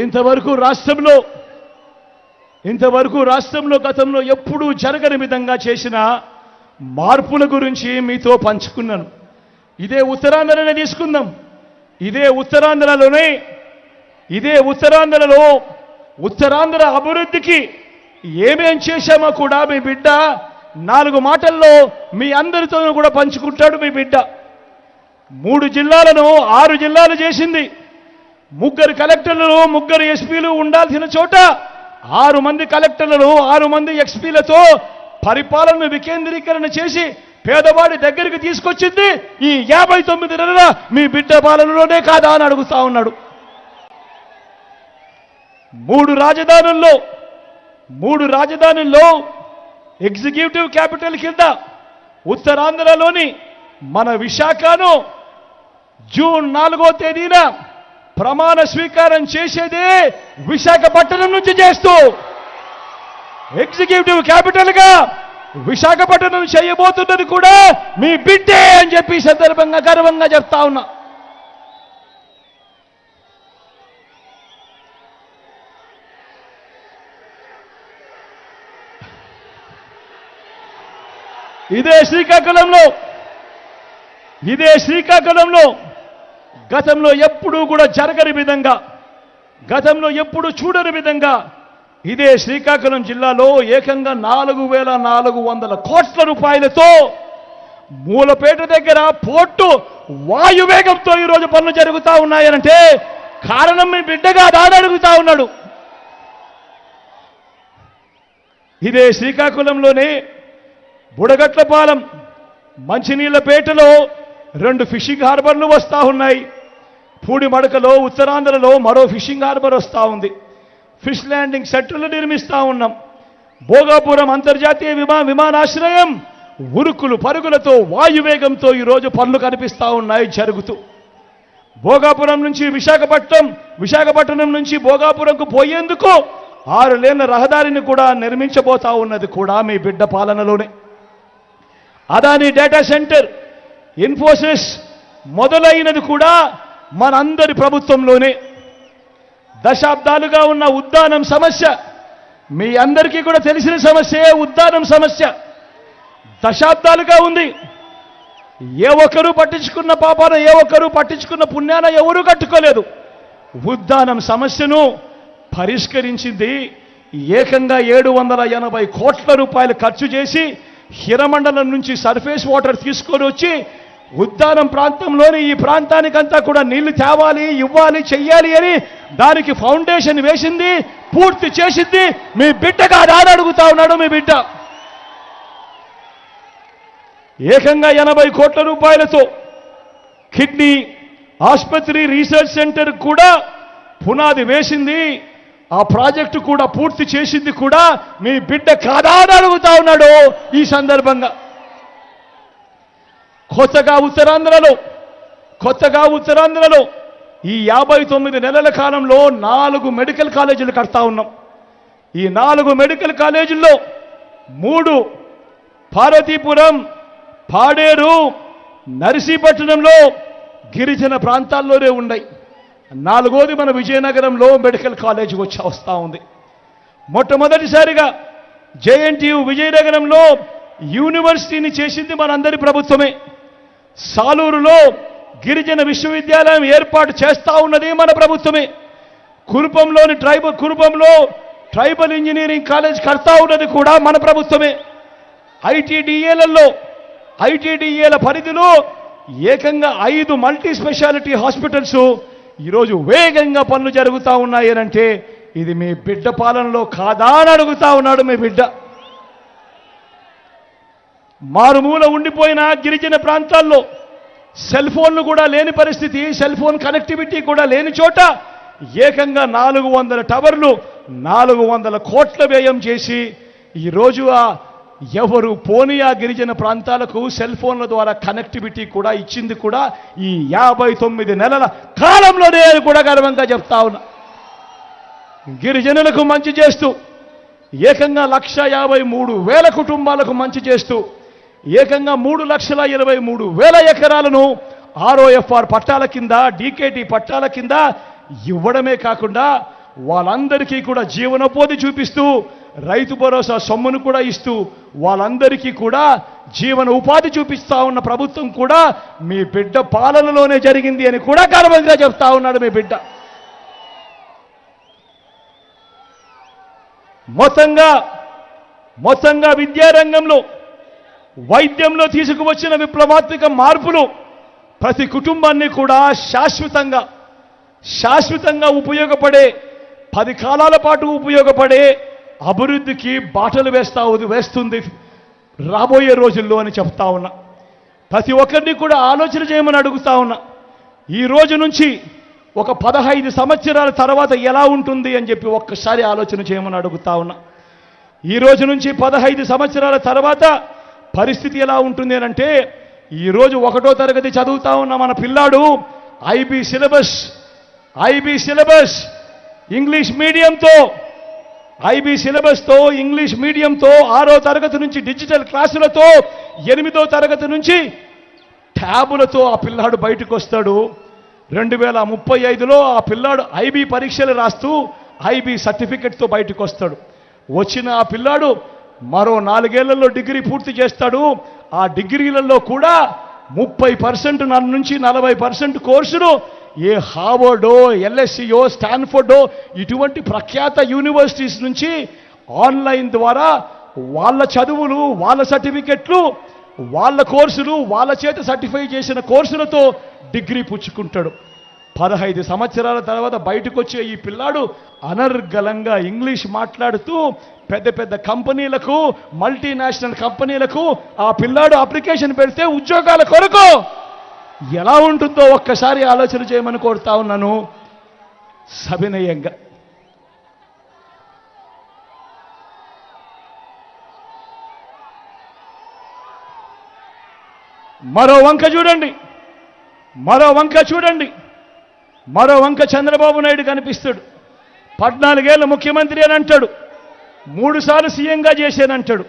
ఇంతవరకు రాష్ట్రంలో గతంలో ఎప్పుడూ జరగని విధంగా చేసిన మార్పుల గురించి మీతో పంచుకున్నాను. ఇదే ఉత్తరాంధ్రనే తీసుకుందాం. ఇదే ఉత్తరాంధ్రలో ఉత్తరాంధ్ర అభివృద్ధికి ఏమేం చేశామో కూడా మీ బిడ్డ 4 మాటల్లో మీ అందరితోనూ కూడా పంచుకుంటాడు. మీ బిడ్డ 3 జిల్లాలను 6 జిల్లాలు చేసింది. 3 కలెక్టర్లు 3 ఎస్పీలు ఉండాల్సిన చోట 6 మంది కలెక్టర్లను 6 మంది ఎస్పీలతో పరిపాలనను వికేంద్రీకరణ చేసి పేదవాడి దగ్గరికి తీసుకొచ్చింది ఈ 59 నెలల మీ బిడ్డ పాలనలోనే కాదా అని అడుగుతా ఉన్నాడు. 3 రాజధానుల్లో ఎగ్జిక్యూటివ్ క్యాపిటల్ కింద ఉత్తరాంధ్రలోని మన విశాఖను జూన్ 4వ తేదీన ప్రమాణ స్వీకారం చేసేదే విశాఖపట్నం నుంచి చేస్తూ ఎగ్జిక్యూటివ్ క్యాపిటల్ గా విశాఖపట్నం చేయబోతున్నది కూడా మీ బిడ్డే అని చెప్పి సందర్భంగా గర్వంగా చెప్తా ఉన్నా. ఇదే శ్రీకాకుళంలో గతంలో ఎప్పుడూ కూడా జరగని విధంగా, గతంలో ఎప్పుడు చూడని విధంగా ఇదే శ్రీకాకుళం జిల్లాలో ఏకంగా 4,400 కోట్ల రూపాయలతో మూలపేట దగ్గర పోర్టు వాయువేగంతో ఈరోజు పనులు జరుగుతూ ఉన్నాయనంటే కారణం మీ బిడ్డగా దాడి అడుగుతా ఉన్నాడు. ఇదే శ్రీకాకుళంలోనే బుడగట్లపాలెం మంచినీళ్లపేటలో 2 ఫిషింగ్ హార్బర్లు వస్తూ ఉన్నాయి. పూడిమడకలో ఉత్తరాంధ్రలో మరో ఫిషింగ్ హార్బర్ వస్తూ ఉంది. ఫిష్ ల్యాండింగ్ సెంటర్లు నిర్మిస్తూ ఉన్నాం. భోగాపురం అంతర్జాతీయ విమానాశ్రయం ఉరుకులు పరుగులతో వాయువేగంతో ఈరోజు పనులు కనిపిస్తూ ఉన్నాయి జరుగుతూ. భోగాపురం నుంచి విశాఖపట్నం నుంచి భోగాపురంకు పోయేందుకు 6 లేన్ల రహదారిని కూడా నిర్మించబోతా ఉన్నది కూడా మీ బిడ్డ పాలనలోనే. అదానీ డేటా సెంటర్, ఇన్ఫోసిస్ మొదలైనది కూడా మనందరి ప్రభుత్వంలోనే. దశాబ్దాలుగా ఉన్న ఉద్దానం సమస్య మీ అందరికీ కూడా తెలిసిన సమస్యే. ఉద్దానం సమస్య దశాబ్దాలుగా ఉంది. ఏ ఒక్కరూ పట్టించుకున్న పాపాన, ఏ ఒక్కరూ పట్టించుకున్న పుణ్యాన ఎవరూ కట్టుకోలేదు. ఉద్దానం సమస్యను పరిష్కరించింది ఏకంగా 780 కోట్ల రూపాయలు ఖర్చు చేసి హిరమండలం నుంచి సర్ఫేస్ వాటర్ తీసుకొని వచ్చి ఉద్దానం ప్రాంతంలోని ఈ ప్రాంతానికంతా కూడా నీళ్లు తేవాలి, ఇవ్వాలి, చెయ్యాలి అని దానికి ఫౌండేషన్ వేసింది, పూర్తి చేసింది మీ బిడ్డగా దాడి అడుగుతా ఉన్నాడు. మీ బిడ్డ ఏకంగా 80 కోట్ల రూపాయలతో కిడ్నీ ఆసుపత్రి రీసెర్చ్ సెంటర్ కూడా పునాది వేసింది. ఆ ప్రాజెక్టు కూడా పూర్తి చేసింది కూడా మీ బిడ్డ కాదా అని అడుగుతా ఉన్నాడు. ఈ సందర్భంగా కొత్తగా ఉత్తరాంధ్రలో ఈ 59 నెలల కాలంలో 4 మెడికల్ కాలేజీలు కడతా ఉన్నాం. ఈ 4 మెడికల్ కాలేజీల్లో 3 పార్వతీపురం, పాడేరు, నర్సీపట్నంలో గిరిజన ప్రాంతాల్లోనే ఉన్నాయి. 4వది మన విజయనగరంలో మెడికల్ కాలేజ్ వస్తూ ఉంది. మొట్టమొదటిసారిగా జేఎన్టీయు విజయనగరంలో యూనివర్సిటీని చేసింది మనందరి ప్రభుత్వమే. సాలూరులో గిరిజన విశ్వవిద్యాలయం ఏర్పాటు చేస్తా ఉన్నది మన ప్రభుత్వమే. కురుపంలో ట్రైబల్ ఇంజనీరింగ్ కాలేజ్ కడతా ఉన్నది కూడా మన ప్రభుత్వమే. ఐటీడీఏల పరిధిలో ఏకంగా 5 మల్టీ స్పెషాలిటీ హాస్పిటల్స్ ఈరోజు వేగంగా పనులు జరుగుతూ ఉన్నాయనంటే ఇది మీ బిడ్డ పాలనలో కాదా అని అడుగుతా ఉన్నాడు మీ బిడ్డ. మారుమూల ఉండిపోయిన గిరిజన ప్రాంతాల్లో సెల్ ఫోన్లు కూడా లేని పరిస్థితి, సెల్ ఫోన్ కనెక్టివిటీ కూడా లేని చోట ఏకంగా 400 టవర్లు 400 కోట్ల వ్యయం చేసి ఈరోజు ఎవరు పోని ఆ గిరిజన ప్రాంతాలకు సెల్ ఫోన్ల ద్వారా కనెక్టివిటీ కూడా ఇచ్చింది కూడా ఈ 59 నెలల కాలంలోనే అని కూడా గర్వంగా చెప్తా ఉన్నా. గిరిజనులకు మంచి చేస్తూ ఏకంగా 1,53,000 కుటుంబాలకు మంచి చేస్తూ ఏకంగా 3,23,000 ఎకరాలను ROFR పట్టాల కింద, DKT పట్టాల కింద ఇవ్వడమే కాకుండా వాళ్ళందరికీ కూడా జీవనోపాధి చూపిస్తూ రైతు భరోసా సొమ్మును కూడా ఇస్తూ వాళ్ళందరికీ కూడా జీవన ఉపాధి చూపిస్తా ఉన్న ప్రభుత్వం కూడా మీ బిడ్డ పాలనలోనే జరిగింది అని కూడా గర్వంగా చెప్తా ఉన్నాడు మీ బిడ్డ. మొత్తంగా విద్యారంగంలో వైద్యంలో తీసుకువచ్చిన విప్లవాత్మక మార్పులు ప్రతి కుటుంబాన్ని కూడా శాశ్వతంగా ఉపయోగపడే 10 కాలాల పాటు ఉపయోగపడే అభివృద్ధికి బాటలు వేస్తుంది రాబోయే రోజుల్లో అని చెప్తా ఉన్నా. ప్రతి ఒక్కరిని కూడా ఆలోచన చేయమని అడుగుతా ఉన్నా. ఈ రోజు నుంచి ఒక 15 సంవత్సరాల తర్వాత ఎలా ఉంటుంది అని చెప్పి ఒక్కసారి ఆలోచన చేయమని అడుగుతా ఉన్నా. ఈ రోజు నుంచి 15 సంవత్సరాల తర్వాత పరిస్థితి ఎలా ఉంటుంది అంటే, ఈరోజు 1వ తరగతి చదువుతా ఉన్న మన పిల్లాడు ఐబీ సిలబస్ ఇంగ్లీష్ మీడియంతో 6వ తరగతి నుంచి డిజిటల్ క్లాసులతో 8వ తరగతి నుంచి ట్యాబులతో ఆ పిల్లాడు బయటకు వస్తాడు. 2035లో ఆ పిల్లాడు ఐబీ పరీక్షలు రాస్తూ ఐబీ సర్టిఫికెట్తో బయటకు వస్తాడు. వచ్చిన ఆ పిల్లాడు మరో 4 ఏళ్లలో డిగ్రీ పూర్తి చేస్తాడు. ఆ డిగ్రీలలో కూడా 30% నుంచి 40% కోర్సులు ఏ హార్వర్డో, ఎల్ఎస్సియో, స్టాన్ఫోర్డో ఇటువంటి ప్రఖ్యాత యూనివర్సిటీస్ నుంచి ఆన్లైన్ ద్వారా వాళ్ళ చదువులు, వాళ్ళ సర్టిఫికెట్లు, వాళ్ళ కోర్సులు, వాళ్ళ చేత సర్టిఫై చేసిన కోర్సులతో డిగ్రీ పుచ్చుకుంటాడు. 15 సంవత్సరాల తర్వాత బయటకు వచ్చే ఈ పిల్లాడు అనర్గళంగా ఇంగ్లీష్ మాట్లాడుతూ పెద్ద కంపెనీలకు, మల్టీనేషనల్ కంపెనీలకు ఆ పిల్లాడు అప్లికేషన్ పెడితే ఉద్యోగాల కొరకు ఎలా ఉంటుందో ఒక్కసారి ఆలోచన చేయమని కోరుతా ఉన్నాను సవినయంగా. మరో వంక చంద్రబాబు నాయుడు కనిపిస్తాడు. 14 ఏళ్ళ ముఖ్యమంత్రి అని అంటాడు, 3 సార్లు సీఎంగా చేశానంటాడు.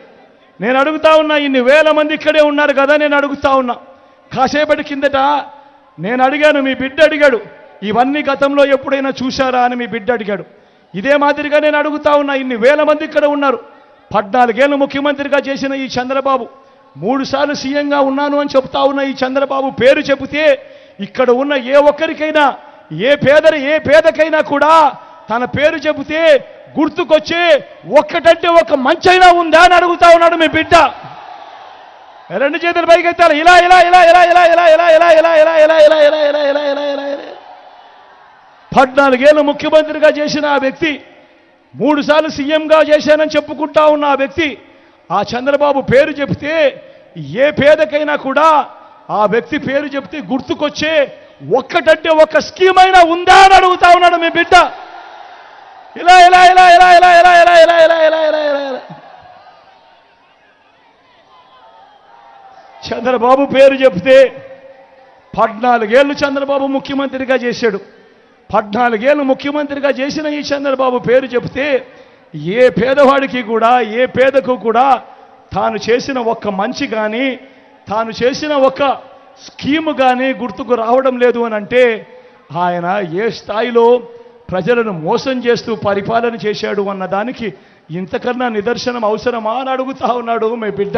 నేను అడుగుతా ఉన్నా, ఇన్ని వేల మంది ఇక్కడే ఉన్నారు కదా, నేను అడుగుతా ఉన్నా. కాసేపటి కిందట నేను అడిగాను, మీ బిడ్డ అడిగాడు, ఇవన్నీ గతంలో ఎప్పుడైనా చూశారా అని మీ బిడ్డ అడిగాడు. ఇదే మాదిరిగా నేను అడుగుతా ఉన్నా, ఇన్ని వేల మంది ఇక్కడ ఉన్నారు. 14 ఏళ్ళు ముఖ్యమంత్రిగా చేసిన ఈ చంద్రబాబు, 3 సార్లు సీఎంగా ఉన్నాను అని చెప్తా ఉన్న ఈ చంద్రబాబు పేరు చెబితే ఇక్కడ ఉన్న ఏ ఒక్కరికైనా, ఏ పేదకైనా కూడా తన పేరు చెబితే గుర్తుకొచ్చే ఒక్కటంటే ఒక మంచైనా ఉందా అని అడుగుతా ఉన్నాడు మీ బిడ్డ. 2 చేతులు పైకెత్తాలి. ఇలా 14 ఏళ్ళు ముఖ్యమంత్రిగా చేసిన ఆ వ్యక్తి, 3 సార్లు సీఎంగా చేశానని చెప్పుకుంటా ఉన్న ఆ వ్యక్తి, ఆ చంద్రబాబు పేరు చెబితే ఏ పేదకైనా కూడా ఆ వ్యక్తి పేరు చెబితే గుర్తుకొచ్చే ఒక్కటంటే ఒక స్కీమ్ అయినా ఉందా అని అడుగుతా ఉన్నాడు మీ బిడ్డ. ఇలా చంద్రబాబు పేరు చెప్తే 14 ఏళ్ళు చంద్రబాబు ముఖ్యమంత్రిగా చేశాడు. 14 ఏళ్ళు ముఖ్యమంత్రిగా చేసిన ఈ చంద్రబాబు పేరు చెప్తే ఏ పేదవాడికి కూడా, ఏ పేదకు కూడా తాను చేసిన ఒక్క మంచి కానీ, తాను చేసిన ఒక స్కీమ్ కానీ గుర్తుకు రావడం లేదు అని అంటే ఆయన ఏ స్థాయిలో ప్రజలను మోసం చేస్తూ పరిపాలన చేశాడు అన్న దానికి ఇంతకన్నా నిదర్శనం అవసరమా అని అడుగుతా ఉన్నాడు మీ బిడ్డ.